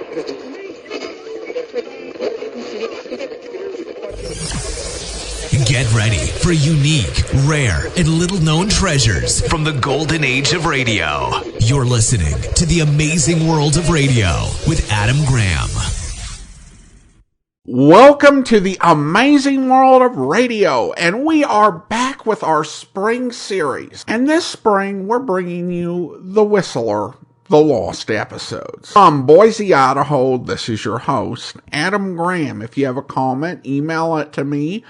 Get ready for unique, rare, and little-known treasures from the golden age of radio. You're listening to The Amazing World of Radio with Adam Graham. Welcome to The Amazing World of Radio, and we are back with our spring series. And this spring, we're bringing you The Whistler, the lost episodes. From Boise, Idaho, this is your host, Adam Graham. If you have a comment, email it to me,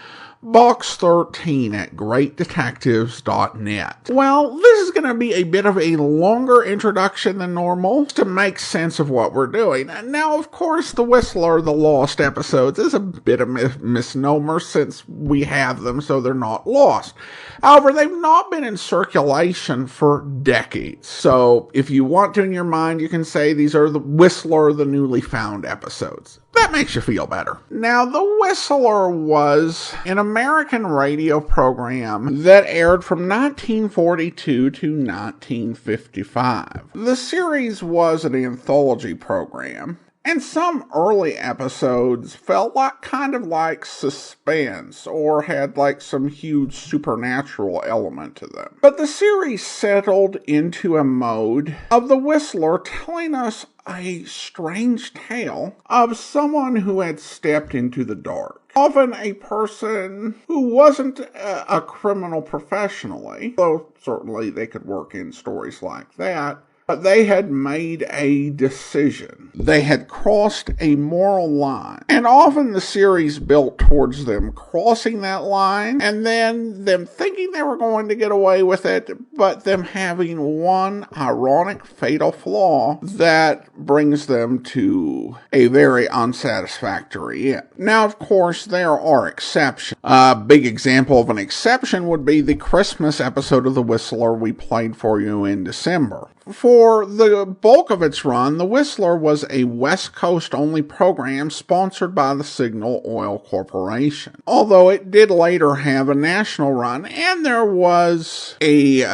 box13@greatdetectives.net. Well, this is going to be a bit of a longer introduction than normal to make sense of what we're doing. And now, of course, The Whistler, the lost episodes, is a bit of misnomer since we have them, so they're not lost. However, they've not been in circulation for decades. So if you want to in your mind, you can say these are The Whistler, the newly found episodes. That makes you feel better. Now, The Whistler was an American radio program that aired from 1942 to 1955. The series was an anthology program, and some early episodes felt kind of like suspense or had some huge supernatural element to them. But the series settled into a mode of The Whistler telling us a strange tale of someone who had stepped into the dark. Often a person who wasn't a criminal professionally, though certainly they could work in stories like that. But they had made a decision. They had crossed a moral line. And often the series built towards them crossing that line, and then them thinking they were going to get away with it, but them having one ironic, fatal flaw that brings them to a very unsatisfactory end. Now, of course, there are exceptions. A big example of an exception would be the Christmas episode of The Whistler we played for you in December. For the bulk of its run, The Whistler was a West Coast-only program sponsored by the Signal Oil Corporation. Although it did later have a national run, and there was a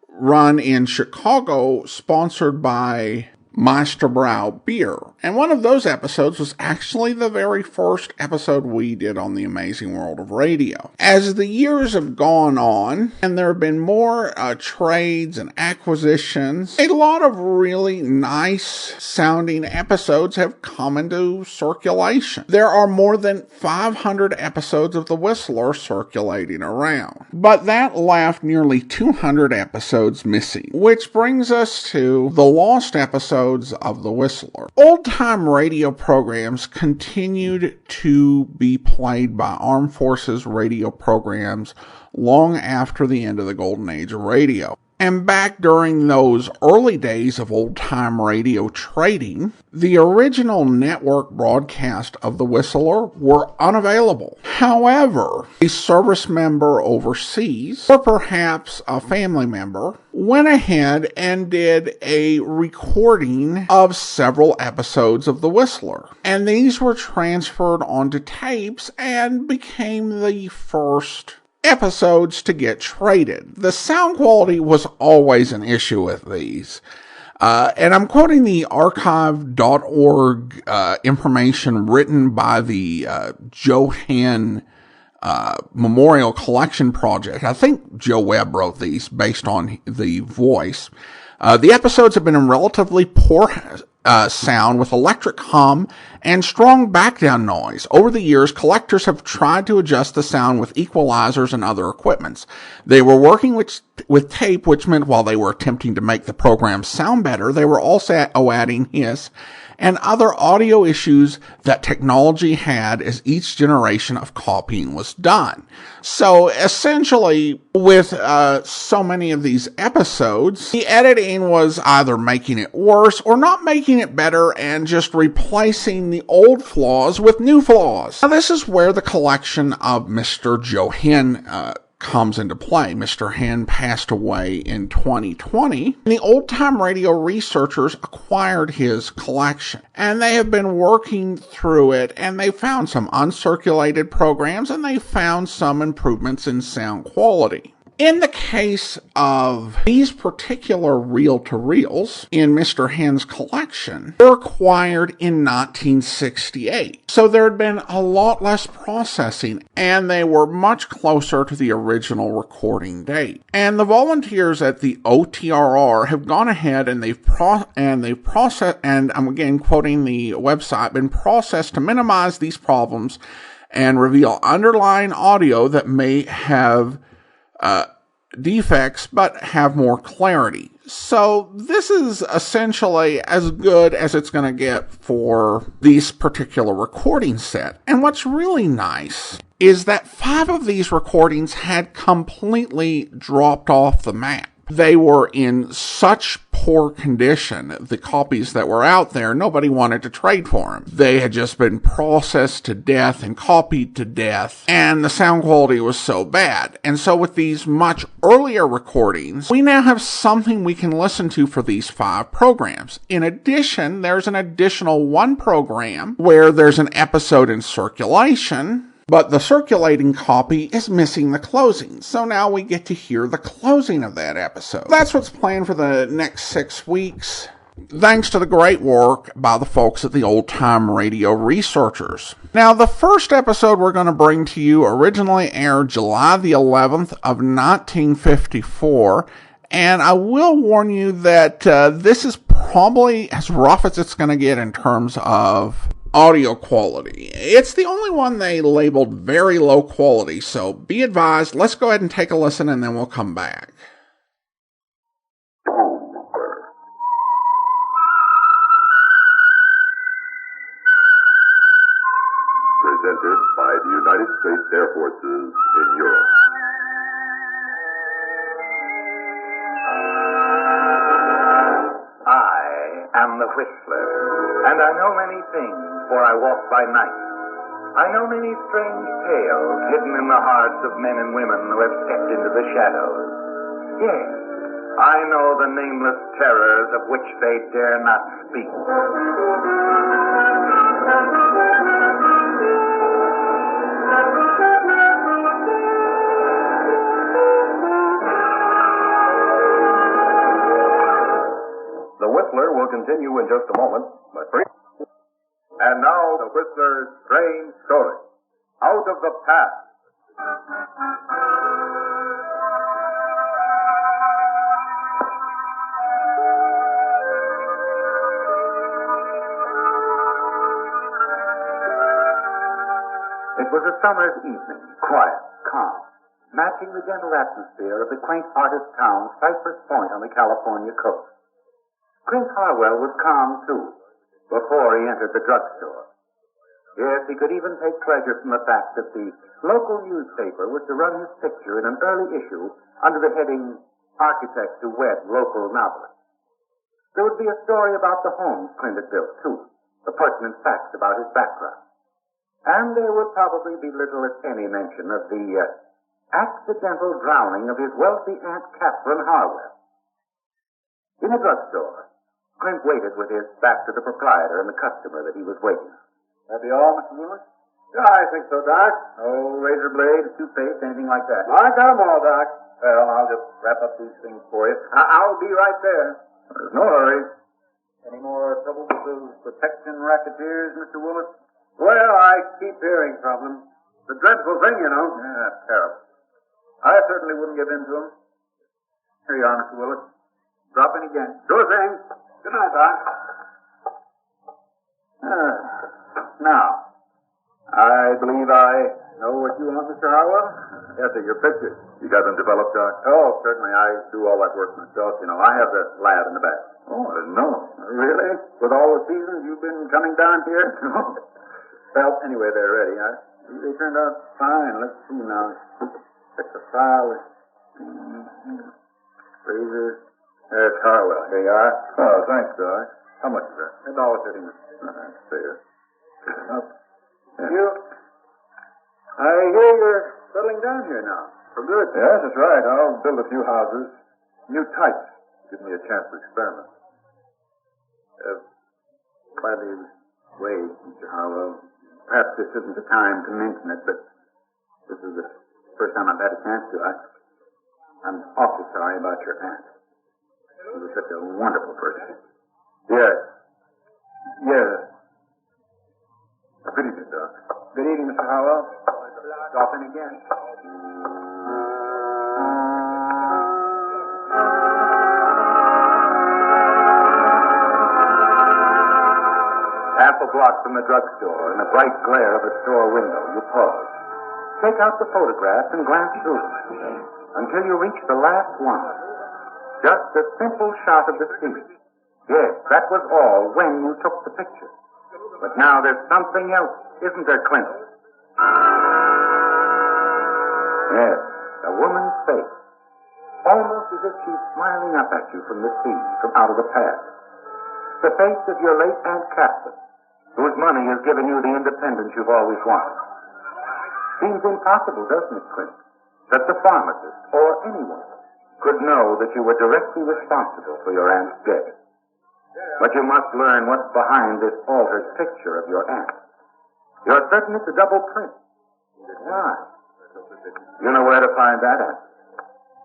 run in Chicago sponsored by Meisterbrow Beer. And one of those episodes was actually the very first episode we did on The Amazing World of Radio. As the years have gone on, and there have been more trades and acquisitions, a lot of really nice sounding episodes have come into circulation. There are more than 500 episodes of The Whistler circulating around. But that left nearly 200 episodes missing, which brings us to the lost episodes of The Whistler. Old-time radio programs continued to be played by armed forces radio programs long after the end of the golden age of radio. And back during those early days of old-time radio trading, the original network broadcast of The Whistler were unavailable. However, a service member overseas, or perhaps a family member, went ahead and did a recording of several episodes of The Whistler. And these were transferred onto tapes and became the first episodes to get traded. The sound quality was always an issue with these. And I'm quoting the archive.org information written by the Johann Memorial Collection Project. I think Joe Webb wrote these based on the voice. The episodes have been in relatively poor sound with electric hum and strong backdown noise. Over the years, collectors have tried to adjust the sound with equalizers and other equipments. They were working with tape, which meant while they were attempting to make the program sound better, they were also adding hiss and other audio issues that technology had as each generation of copying was done. So essentially, with so many of these episodes, the editing was either making it worse or not making it better and just replacing the old flaws with new flaws. Now, this is where the collection of Mr. Johann comes into play. Mr. Hen passed away in 2020, and the old-time radio researchers acquired his collection, and they have been working through it, and they found some uncirculated programs, and they found some improvements in sound quality. In the case of these particular reel-to-reels in Mr. Hen's collection, they were acquired in 1968. So there had been a lot less processing, and they were much closer to the original recording date. And the volunteers at the OTRR have gone ahead and they've processed, and I'm again quoting the website, been processed to minimize these problems and reveal underlying audio that may have defects but have more clarity. So this is essentially as good as it's going to get for this particular recording set. And what's really nice is that 5 of these recordings had completely dropped off the map. They were in such poor condition, the copies that were out there, nobody wanted to trade for them. They had just been processed to death and copied to death, and the sound quality was so bad. And so with these much earlier recordings, we now have something we can listen to for these 5 programs. In addition, there's an additional 1 program where there's an episode in circulation, but the circulating copy is missing the closing. So now we get to hear the closing of that episode. That's what's planned for the next 6 weeks, thanks to the great work by the folks at the Old Time Radio Researchers. Now, the first episode we're going to bring to you originally aired July the 11th of 1954. And I will warn you that this is probably as rough as it's going to get in terms of audio quality. It's the only one they labeled very low quality, so be advised. Let's go ahead and take a listen and then we'll come back. Presented by the United States Air Forces in Europe. I am the Whistler, and I know many things, for I walk by night. I know many strange tales hidden in the hearts of men and women who have stepped into the shadows. Yes, I know the nameless terrors of which they dare not speak. The Whistler will continue in just a moment, but first. And now, the Whistler's strange story. Out of the Past. It was a summer's evening, quiet, calm, matching the gentle atmosphere of the quaint artist town Cypress Point on the California coast. Clint Harwell was calm, too, before he entered the drugstore. Yes, he could even take pleasure from the fact that the local newspaper was to run his picture in an early issue under the heading, Architects Who Wed Local Novelists. There would be a story about the homes Clint had built, too, the pertinent facts about his background. And there would probably be little, if any, mention of the accidental drowning of his wealthy Aunt Catherine Harwell. In a drugstore, Clint waited with his back to the proprietor and the customer that he was waiting on. That be all, Mr. Lewis? Yeah, I think so, Doc. No razor blade, toothpaste, anything like that. I got 'em all, Doc. Well, I'll just wrap up these things for you. I'll be right there. There's no hurry. Any more trouble with those protection racketeers, Mr. Willis? Well, I keep hearing from them. It's a dreadful thing, you know. Yeah, terrible. I certainly wouldn't give in to them. Here you are, Mr. Willis. Drop in again. Sure thing. Good night, Doc. Now, I believe I know what you want, Mr. Harwell. Yes, sir, your pictures. You got them developed, Doc? Oh, certainly. I do all that work myself, you know. I have the lab in the back. Oh, I didn't know. Really? With all the seasons you've been coming down here? Well, anyway, they're ready. They turned out fine. Let's see now. Check the file. Fraser. There's Harwell. Here you are. Oh, thanks, Doc. How much is that? $1.30. Fair. You, I hear you're settling down here now. For good. Yes, that's right. I'll build a few houses. New types. Give me a chance to experiment. By the way, Mr. Harwell, perhaps this isn't the time to mention it, but this is the first time I've had a chance to. I'm awfully sorry about your aunt. She was such a wonderful person. Yes. Yes. Good evening, Doc. Good evening, Mr. Howell. Drop in again. Half a block from the drugstore, in the bright glare of a store window, you pause. Take out the photographs and glance through them until you reach the last one. Just a simple shot of the scene. Yes, that was all when you took the picture. But now there's something else, isn't there, Clint? Yes, a woman's face. Almost as if she's smiling up at you from the sea, from out of the past. The face of your late Aunt Catherine, whose money has given you the independence you've always wanted. Seems impossible, doesn't it, Clint, that the pharmacist or anyone could know that you were directly responsible for your aunt's death. But you must learn what's behind this altered picture of your aunt. You're certain it's a double print. Why? You know where to find that answer.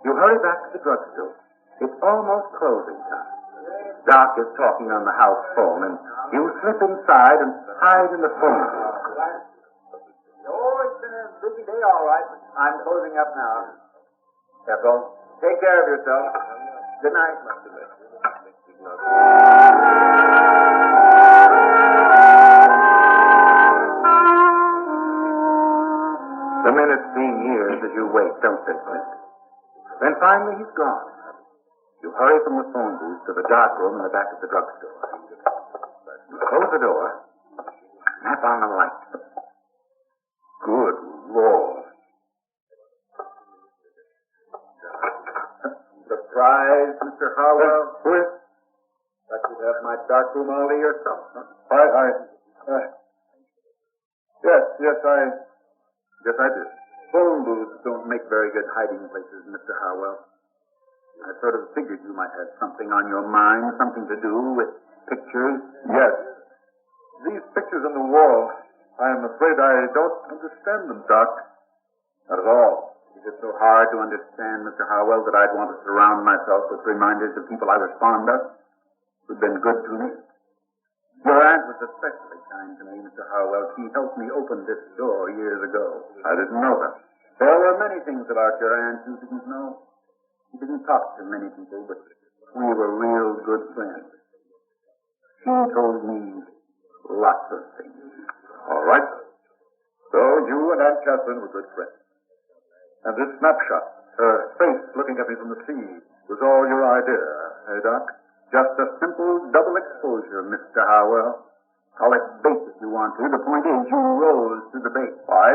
You hurry back to the drugstore. It's almost closing time. Doc is talking on the house phone, and you slip inside and hide in the phone booth. Oh, it's been a busy day, all right. I'm closing up now. Careful. Take care of yourself. Good night. The minutes seem years as you wait, don't they, Clint? Then finally he's gone. You hurry from the phone booth to the dark room in the back of the drugstore. You close the door, snap on the light. Good Lord. Surprise, Mr. Howell. Who is? Thought you'd have my dark room all to yourself, huh? Yes, I did. Phone booths don't make very good hiding places, Mr. Howell. I sort of figured you might have something on your mind, something to do with pictures. Yes. These pictures on the wall, I am afraid I don't understand them, Doc. Not at all. Is it so hard to understand, Mr. Howell, that I'd want to surround myself with reminders of people I was fond of, who've been good to me? Your aunt was especially kind to me, Mr. Howell. She helped me open this door years ago. I didn't know that. There were many things about your aunt you didn't know. She didn't talk to many people, but we were real good friends. She told me lots of things. All right. So you and Aunt Catherine were good friends. And this snapshot, her face looking at me from the sea, was all your idea, eh, Doc? Just a simple double exposure, Mr. Howell. Call it bait if you want to. The point is, you rose to the bait. Why?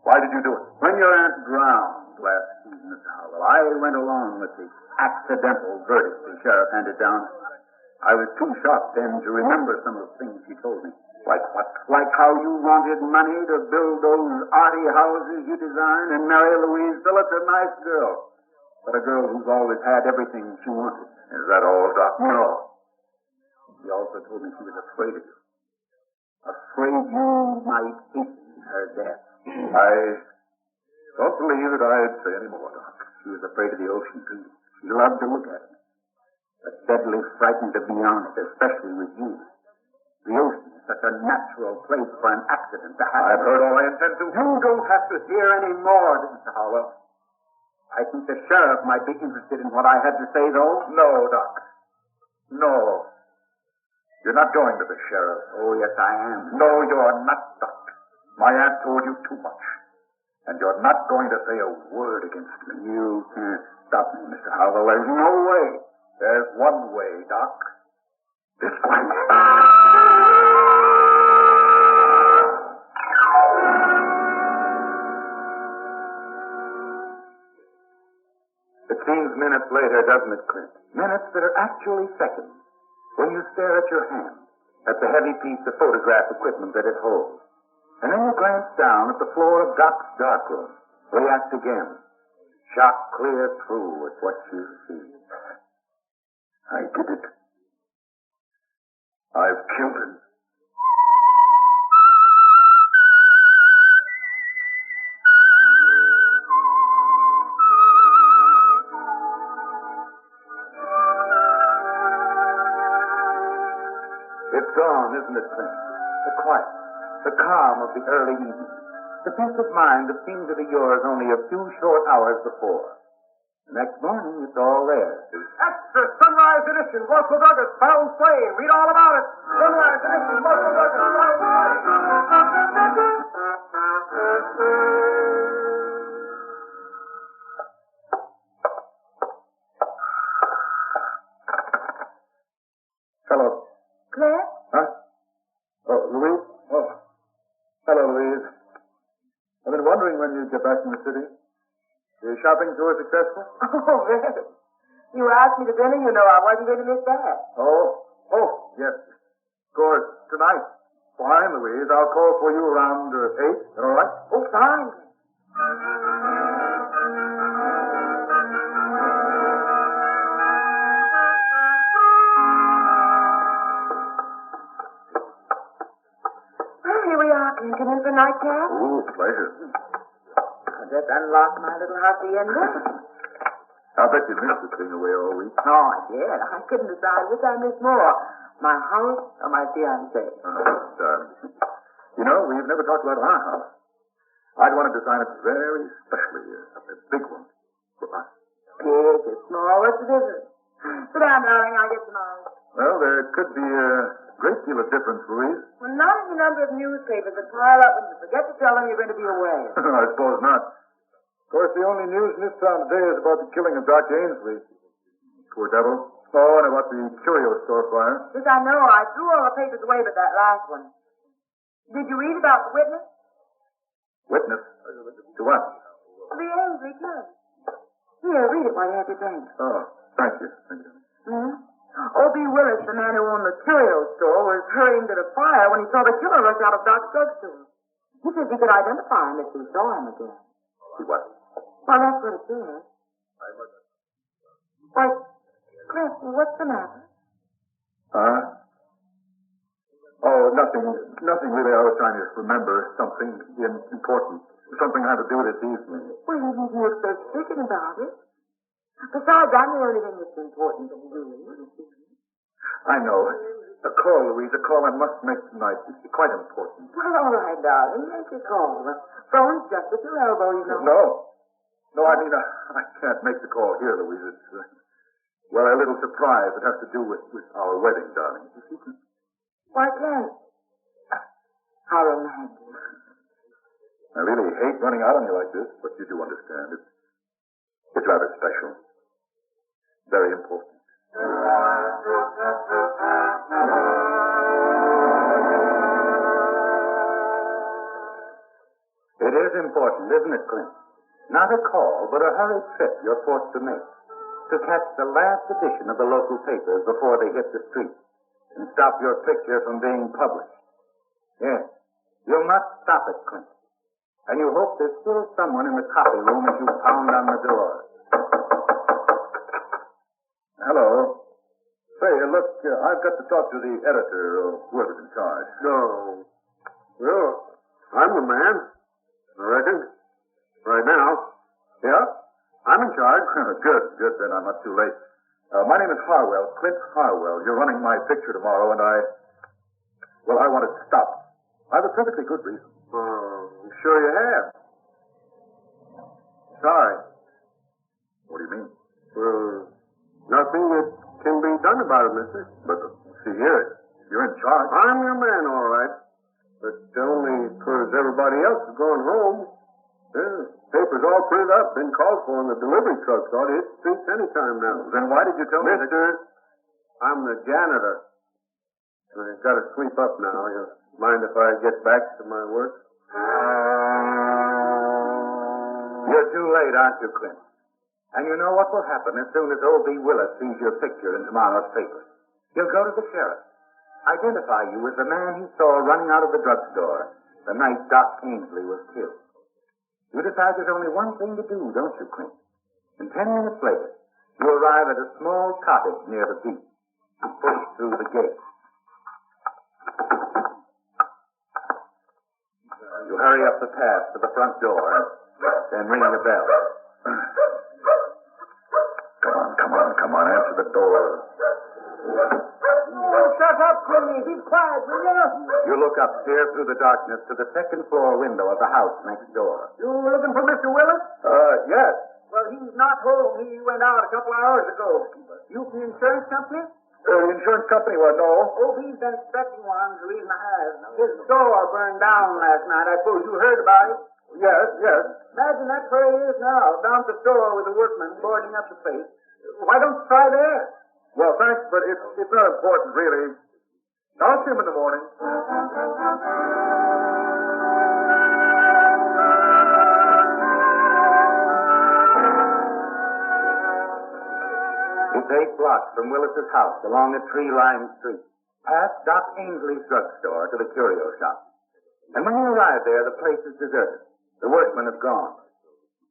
Why did you do it? When your aunt drowned last season, Mr. Howell, I went along with the accidental verdict the sheriff handed down. I was too shocked then to remember some of the things he told me. Like what? Like how you wanted money to build those arty houses you designed and marry Louise Phillips, a nice girl. But a girl who's always had everything she wanted. Is that all, Doc? No. He also told me she was afraid of you. Afraid you might hasten her death. I don't believe that I'd say any more, Doc. She was afraid of the ocean, too. She loved to look at it. But deadly frightened to be on it, especially with you. The ocean is such a natural place for an accident to happen. I've heard all I intend to. You don't have to hear any more, Mr. Howell. I think the sheriff might be interested in what I had to say, though. No, Doc. No. You're not going to the sheriff. Oh, yes, I am. No, you're not, Doc. My aunt told you too much. And you're not going to say a word against me. You can't stop me, Mr. Howell. There's no way. There's one way, Doc. This way. It seems minutes later, doesn't it, Clint? Minutes that are actually seconds. When you stare at your hand, at the heavy piece of photograph equipment that it holds. And then you glance down at the floor of Doc's darkroom. React again. Shot clear through at what you see. I did it. I've killed him. gone, isn't it, Clint? The quiet, the calm of the early evening. The peace of mind that seemed to be yours only a few short hours before. The next morning, it's all there. Extra Sunrise Edition, Local Douglas, Found Flame. Read all about it. Sunrise Edition, Local Douglas, Found Flame. Hello. Clint? Huh? Oh, Louise? Oh. Hello, Louise. I've been wondering when you'd get back from the city. Your shopping tour successful? Oh, really? You asked me to dinner, you know I wasn't going to miss that. Oh, yes. Of course, tonight. Fine, Louise. I'll call for you around 8. Is that all right? Oh, fine. Well, here we are. Can you come in for a nightcap? Oh, pleasure. I just unlocked my little hacienda. I'll bet you missed this thing away all week. Oh, I did. I couldn't decide which I missed more, my house or my fiancé. You know, we've never talked about our house. I'd want to design it very specially, a big one for us. Big or small, what's the difference? Sit down, darling, I'll get some eyes. Well, there could be a great deal of difference, Louise. Well, not in the number of newspapers that pile up when you forget to tell them you're going to be away. I suppose not. Of course, the only news in this town today is about the killing of Doc Ainsley. Poor devil. Oh, and about the curio store fire. Yes, I know. I threw all the papers away but that last one. Did you read about the witness? Witness? To what? The Ainsley killing. Here, read it while you have your drink. Oh, thank you. Thank you. Hmm? O.B. Willis, the man who owned the curio store, was hurrying to the fire when he saw the killer rush out of Doc's drugstore. He says he could identify him if he saw him again. See what? Well, that's what it says. Why, Cliff, what's the matter? Huh? Oh, nothing. Nothing really. I was trying to remember something important. Something I had to do this evening. Well, you needn't look so stricken about it. Besides, I'm the only thing that's important to you. I know. A call, Louise. A call I must make tonight. It's quite important. Well, all right, darling. Make your call. The phone's just at your elbow, you know. No. No, I mean, I can't make the call here, Louise. It's, well, a little surprise. It has to do with our wedding, darling. Why can't? How romantic. I really hate running out on you like this, but you do understand. It's rather special. Very important. It is important, isn't it, Clint? Not a call, but a hurried trip you're forced to make to catch the last edition of the local papers before they hit the street and stop your picture from being published. Yes, you'll not stop it, Clint. And you hope there's still someone in the coffee room as you pound on the door. Hello. Say, look, I've got to talk to the editor or whoever's in charge. No. Well, I'm the man, I reckon. Right now. Yeah? I'm in charge. Good, then I'm not too late. My name is Harwell, Clint Harwell. You're running my picture tomorrow, and I want it stopped. I have a perfectly good reason. I'm sure you have. Sorry. What do you mean? Well, nothing that can be done about it, mister. But, see here, you're in charge. I'm your man, all right. But only because everybody else is going home. Yeah, papers all printed up, been called for, and the delivery trucks ought to hit the streets any time now. Then why did you tell me that... Mister, I'm the janitor. I've got to sweep up now. You mind if I get back to my work? You're too late, aren't you, Clint? And you know what will happen as soon as O.B. Willis sees your picture in tomorrow's paper. He'll go to the sheriff, identify you as the man he saw running out of the drugstore the night Doc Ainsley was killed. You decide there's only one thing to do, don't you, Clint? And 10 minutes later, you arrive at a small cottage near the beach. You push through the gate. You hurry up the path to the front door, then ring the bell. Come on, answer the door. Oh, shut up, Jimmy, be quiet, will you? You look up, peer through the darkness to the second floor window of the house next door. You looking for Mr. Willis? Yes. Well, he's not home. He went out a couple of hours ago. You from the insurance company? Insurance company, well, no. Oh, he's been expecting one. The reason I asked. His store burned down last night. I suppose you heard about it. Yes, yes. Imagine that's where he is now, down at the store with the workmen boarding up the place. Why don't you try there? Well, thanks, but it's not important, really. I'll see him in the morning. It's 8 blocks from Willis's house along a tree-lined street, past Doc Ainsley's drugstore to the curio shop. And when you arrive there, the place is deserted. The workmen have gone.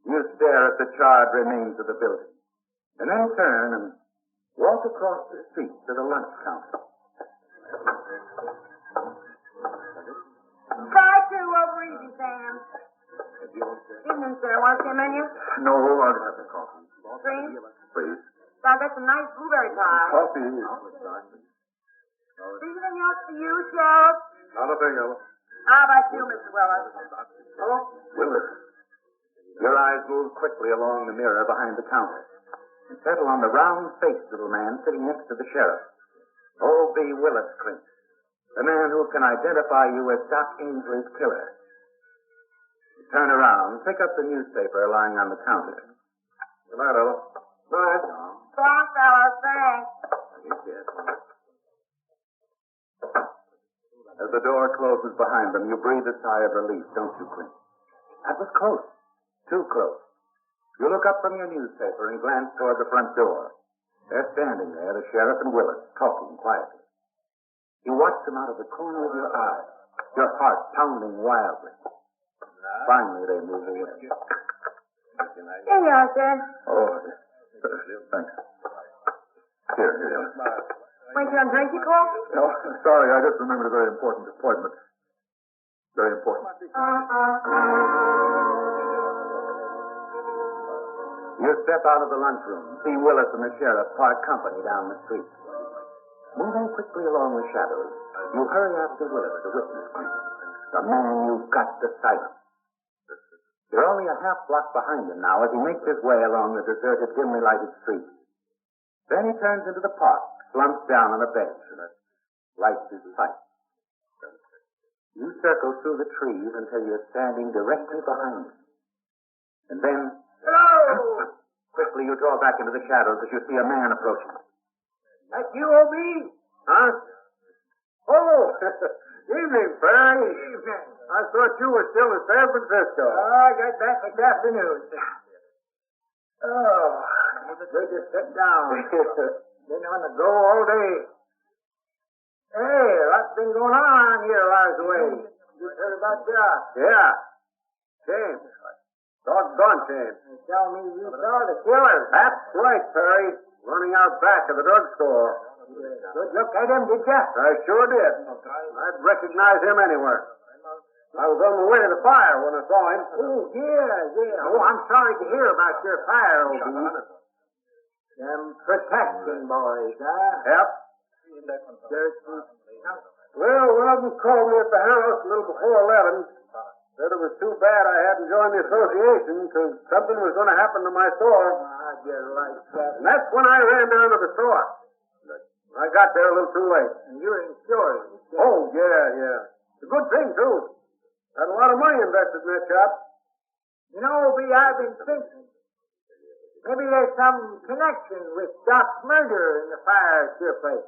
You stare at the charred remains of the building, and then turn and walk across the street to the lunch counter. Try to over easy, Sam. Evening, sir. Want to see a menu? No, I'll have the coffee. Cream? Please. I got some nice blueberry pie. Coffee. Anything else for you, Sheriff? Not a thing, Ella. How about you, Mr. Willis? Hello? Willis. Your eyes move quickly along the mirror behind the counter and settle on the round-faced little man sitting next to the sheriff. O.B. Willis, Clint. The man who can identify you as Doc Ainsley's killer. You turn around, pick up the newspaper lying on the counter. Good night, Ella. Night. So long, fellas. Thanks. As the door closes behind them, you breathe a sigh of relief, don't you, Clint? That was close. Too close. You look up from your newspaper and glance toward the front door. They're standing there, the sheriff and Willis, talking quietly. You watch them out of the corner of your eye, your heart pounding wildly. Finally, they move away. Here you are, sir. Oh, thanks. Here. Wait, you on drink your coffee? No, sorry, I just remembered a very important appointment. Very important. You step out of the lunchroom, see Willis and the sheriff part company down the street. Moving quickly along the shadows, you hurry after Willis, the witness. The man you've got to silence. You're only a half block behind him now as he makes his way along the deserted, dimly lighted street. Then he turns into the park, slumps down on a bench, and lights his pipe. You circle through the trees until you're standing directly behind him. And then, Hello! quickly you draw back into the shadows as you see a man approaching. That's you, O.B.? Huh? Oh, evening, Barry. Evening. I thought you were still in San Francisco. I got back this afternoon. Oh, good to sit down. Been on the go all day. Hey, what's been going on here while I was away? You heard about Jock? Yeah. James. Doggone James. You tell me you saw the killer. That's right, Perry. Running out back of the drugstore. Good look at him, did ya? I sure did. I'd recognize him anywhere. I was on the way to the fire when I saw him. Oh, yeah. Oh, I'm sorry to hear about your fire, O.B. Them protection boys, huh? Yep. Dirty. Well, one of them called me at the house a little before 11. Said it was too bad I hadn't joined the association because something was going to happen to my store. How'd you like that? And that's when I ran down to the store. I got there a little too late. And you're insured. Oh, yeah. It's a good thing, too. Had a lot of money invested in that shop. You know, O.B., I've been thinking. Maybe there's some connection with Doc's murder in the fire at your place.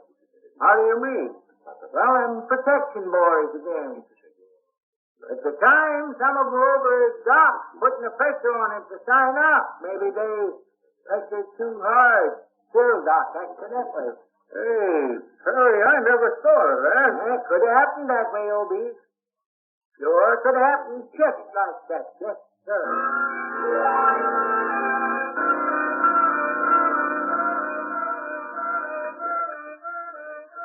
How do you mean? Well, them protection boys again. At the time, some of them were over at Doc putting the pressure on him to sign up. Maybe they pressured too hard. Killed Doc accidentally. Hey, Perry, I never thought of that. It could have happened that way, O.B. Sure could have happened just like that. Yes, sir.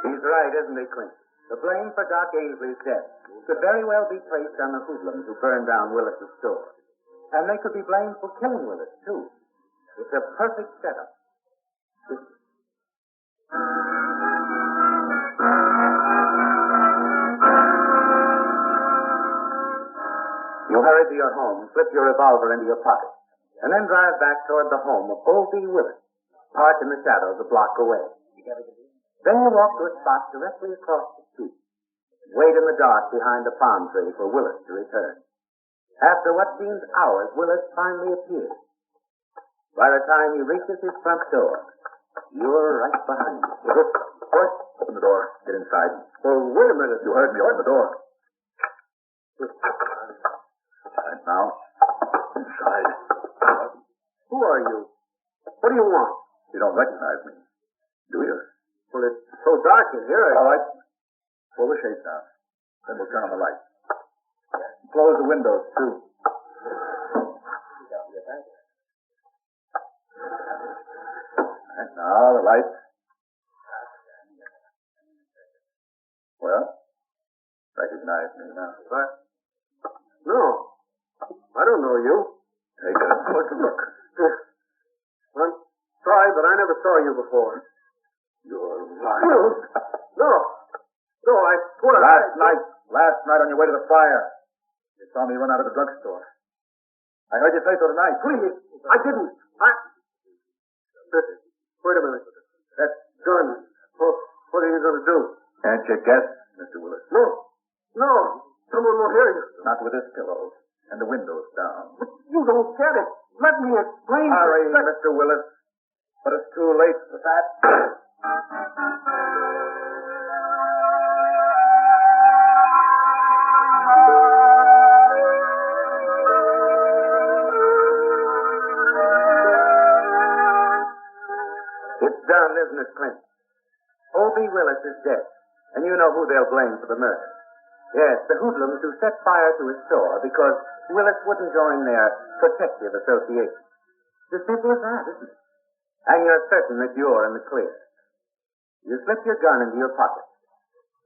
He's right, isn't he, Clint? The blame for Doc Ainsley's death could very well be placed on the hoodlums who burned down Willis's store. And they could be blamed for killing Willis, too. It's a perfect setup. hurry to your home, slip your revolver into your pocket, and then drive back toward the home of Old B. Willis, parked in the shadows a block away. Then you walk to a spot directly across the street. Wait in the dark behind a palm tree for Willis to return. After what seems hours, Willis finally appears. By the time he reaches his front door, you're right behind him. Willis, what? Open the door. Get inside. Well, wait a minute. You heard me. Open the door. Right now. Inside. Who are you? What do you want? You don't recognize me, do you? Well, it's so dark in here. All right. Pull the shades down. Then we'll turn on the light. Close the windows, too. And now the lights. Well, recognize me now. What? No. I don't know you. Take a closer look. I'm sorry, but I never saw you before. You're lying. No. No, I swear. Last night on your way to the fire, you saw me run out of the drugstore. I heard you say so tonight. Please, I didn't. Wait a minute. That gun. What are you going to do? Can't you guess, Mr. Willis? No. Someone will hear you. Not with this pillow and the windows down. You don't get it. Let me explain. Sorry, Mr. Willis, but it's too late for that. It's done, isn't it, Clint? O.B. Willis is dead, and you know who they'll blame for the murder. Yes, the hoodlums who set fire to his store because Willis wouldn't join their protective association. It's as simple as that, isn't it? And you're certain that you're in the clear. You slip your gun into your pocket.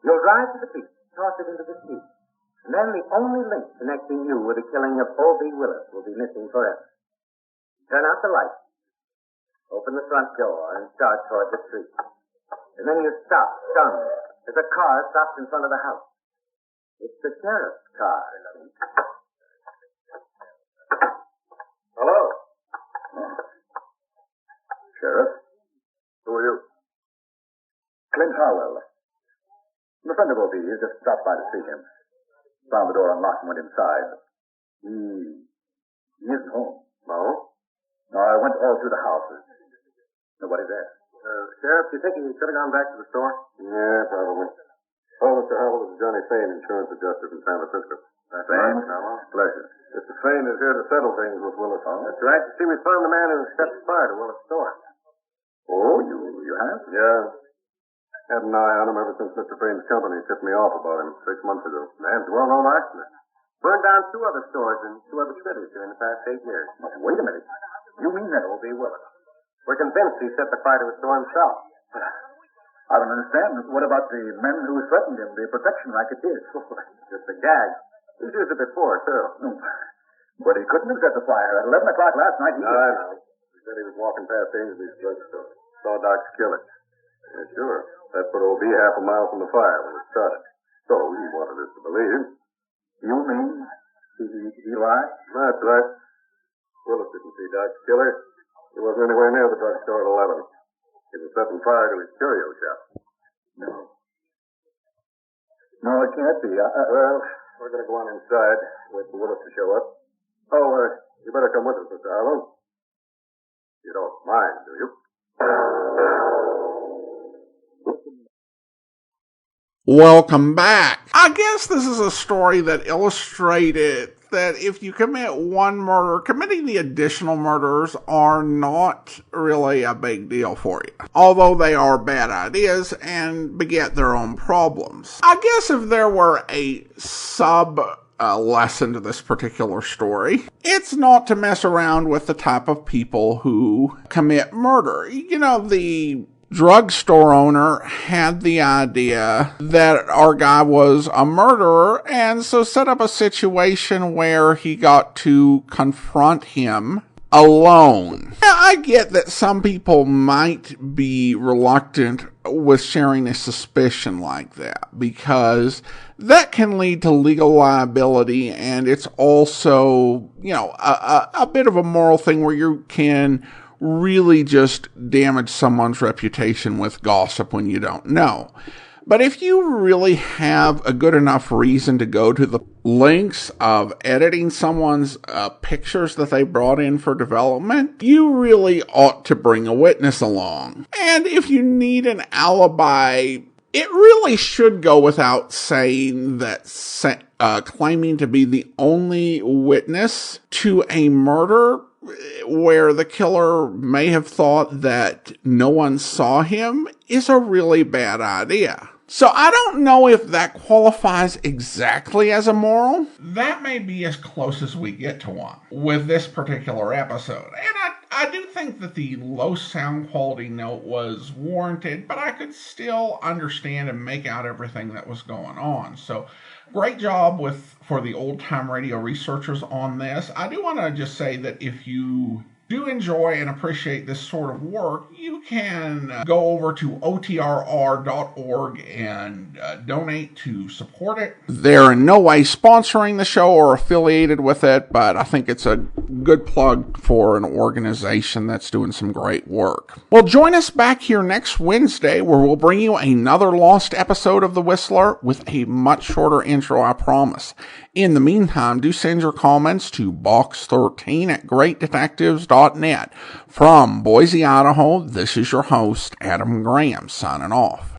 You'll drive to the beach, toss it into the sea, and then the only link connecting you with the killing of O.B. Willis will be missing forever. Turn out the light. Open the front door and start toward the street. And then you stop, stunned, as a car stops in front of the house. It's the sheriff's car. Hello? Sheriff? Who are you? Clint Harwell. I'm a friend of O.B. He's just stopped by to see him. Found the door unlocked and went inside. He isn't home. No? No, I went all through the houses. Nobody there. Sheriff, do you think he could have gone back to the store? Yeah, probably. Oh, Mr. Howell, this is Johnny Fain, insurance adjuster from San Francisco. That's Fain? Right, Pleasure. Mr. Fain is here to settle things with Willis. Oh? That's right. You see, we found the man who set fire to Willis' store. Oh, you have? Yeah. Had an eye on him ever since Mr. Fain's company tipped me off about him 6 months ago. Man's a well-known arsonist. Burned down 2 other stores and 2 other cities during the past 8 years. Wait a minute. You mean that O.B. Willis? We're convinced he set the fire to his store himself. I don't understand. What about the men who threatened him, the protection racketeers? Just a gag. He's used it before, too. But he couldn't have set the fire. At 11 o'clock last night, I know. He said he was walking past Ainsley's drugstore. Saw Doc's killer. Yeah, sure. That put O.B. half a mile from the fire when it started. So he wanted us to believe. You mean he lied? That's right. Willis didn't see Doc's killer. He wasn't anywhere near the drugstore at 11. He was setting fire to his curio shop. No. No, it can't be. Well, we're going to go on inside, wait for Willis to show up. Oh, you better come with us, Mr. Harlow. You don't mind, do you? Welcome back. I guess this is a story that illustrated that if you commit one murder, committing the additional murders are not really a big deal for you. Although they are bad ideas and beget their own problems. I guess if there were a lesson to this particular story, it's not to mess around with the type of people who commit murder. You know, the drugstore owner had the idea that our guy was a murderer, and so set up a situation where he got to confront him alone. Now, I get that some people might be reluctant with sharing a suspicion like that because that can lead to legal liability, and it's also, a bit of a moral thing where you can really just damage someone's reputation with gossip when you don't know. But if you really have a good enough reason to go to the lengths of editing someone's pictures that they brought in for development, you really ought to bring a witness along. And if you need an alibi, it really should go without saying that claiming to be the only witness to a murder where the killer may have thought that no one saw him is a really bad idea. So I don't know if that qualifies exactly as a moral. That may be as close as we get to one with this particular episode. And I do think that the low sound quality note was warranted, but I could still understand and make out everything that was going on. So great job for the old time radio researchers on this. I do want to just say that if you do enjoy and appreciate this sort of work, you can go over to OTRR.org and donate to support it. They're in no way sponsoring the show or affiliated with it, but I think it's a good plug for an organization that's doing some great work. Well, join us back here next Wednesday where we'll bring you another lost episode of The Whistler with a much shorter intro, I promise. In the meantime, do send your comments to box13@greatdetectives.net. From Boise, Idaho, this is your host, Adam Graham, signing off.